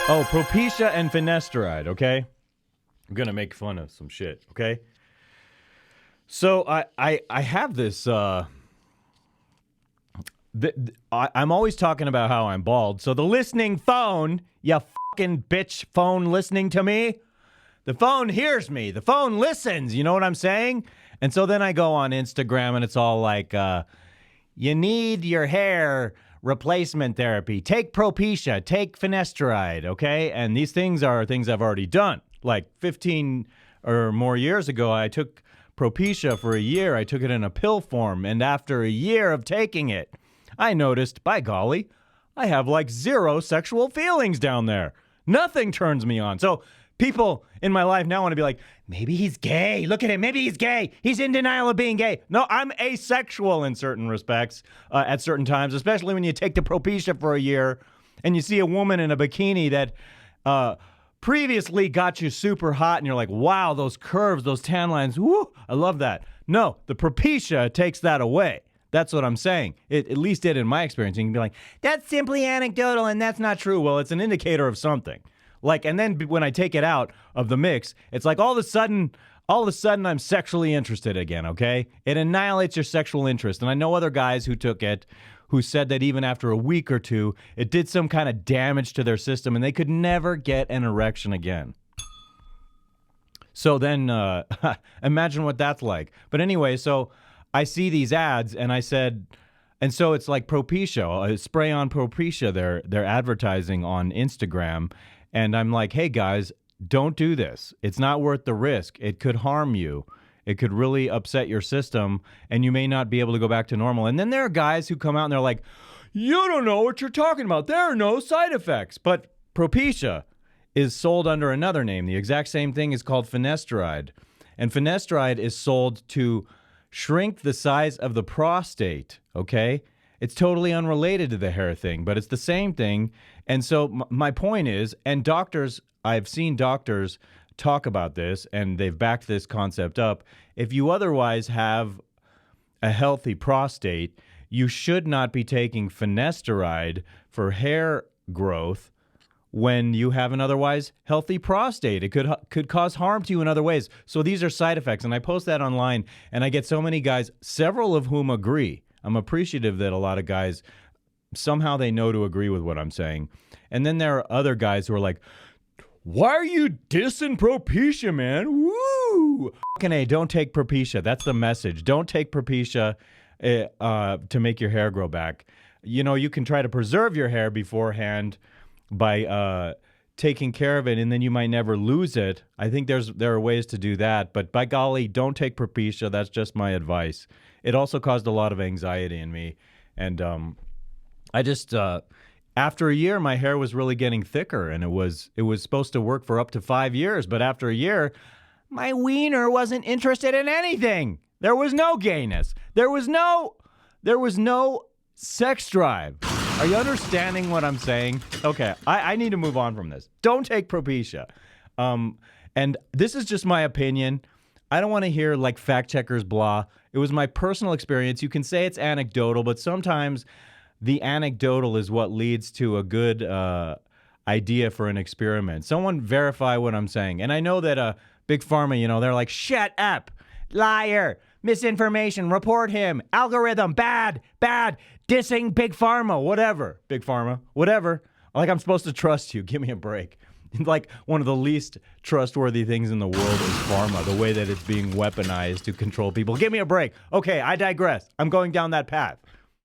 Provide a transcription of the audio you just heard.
Oh, Propetia and finasteride, okay? I'm going to make fun of some shit, okay? So I have this I'm always talking about how I'm bald. So the listening phone, you fucking bitch phone listening to me, the phone hears me. The phone listens. You know what I'm saying? And so then I go on Instagram and it's all like, you need your hair replacement therapy. Take Propetia. Take finasteride, okay? And these things are things I've already done. Like 15 or more years ago, I took Propetia for a year. I took it in a pill form. And after a year of taking it, I noticed, by golly, I have like zero sexual feelings down there. Nothing turns me on. So people in my life now want to be like, maybe he's gay. Look at him. Maybe he's gay. He's in denial of being gay. No, I'm asexual in certain respects at certain times, especially when you take the Propetia for a year and you see a woman in a bikini that previously got you super hot and you're like, wow, those curves, those tan lines, woo, I love that. No, the Propetia takes that away. That's what I'm saying. It at least did in my experience. You can be like, that's simply anecdotal and that's not true. Well, it's an indicator of something. Like, and then when I take it out of the mix, it's like all of a sudden I'm sexually interested again, okay? It annihilates your sexual interest. And I know other guys who took it who said that even after a week or two, it did some kind of damage to their system and they could never get an erection again. So then imagine what that's like. But anyway, so I see these ads and I said, and so it's like Propetia, spray on Propetia, they're advertising on Instagram. And I'm like, hey guys, don't do this. It's not worth the risk. It could harm you. It could really upset your system and you may not be able to go back to normal. And then there are guys who come out and they're like, you don't know what you're talking about. There are no side effects. But Propetia is sold under another name. The exact same thing is called finasteride. And finasteride is sold to shrink the size of the prostate, okay? It's totally unrelated to the hair thing, but it's the same thing. And so my point is, and doctors, I've seen doctors talk about this, and they've backed this concept up. If you otherwise have a healthy prostate, you should not be taking finasteride for hair growth when you have an otherwise healthy prostate. It could cause harm to you in other ways. So these are side effects, and I post that online, and I get so many guys, several of whom agree. I'm appreciative that a lot of guys, somehow they know to agree with what I'm saying. And then there are other guys who are like, why are you dissing Propetia, man? Woo! Fucking A, don't take Propetia. That's the message. Don't take Propetia to make your hair grow back. You know, you can try to preserve your hair beforehand by taking care of it, and then you might never lose it. I think there are ways to do that, but by golly, don't take Propetia. That's just my advice. It also caused a lot of anxiety in me, and I just after a year, my hair was really getting thicker, and it was supposed to work for up to 5 years, but after a year, my wiener wasn't interested in anything. There was no gayness. There was no sex drive. Are you understanding what I'm saying? Okay, I need to move on from this. Don't take Propetia. And this is just my opinion. I don't want to hear like fact checkers blah. It was my personal experience. You can say it's anecdotal, but sometimes the anecdotal is what leads to a good idea for an experiment. Someone verify what I'm saying. And I know that Big Pharma, you know, they're like, shut up, liar, misinformation, report him, algorithm, bad, dissing Big Pharma, whatever. Big Pharma, whatever. Like I'm supposed to trust you. Give me a break. Like one of the least trustworthy things in the world is pharma, the way that it's being weaponized to control people. Give me a break. Okay, I digress. I'm going down that path.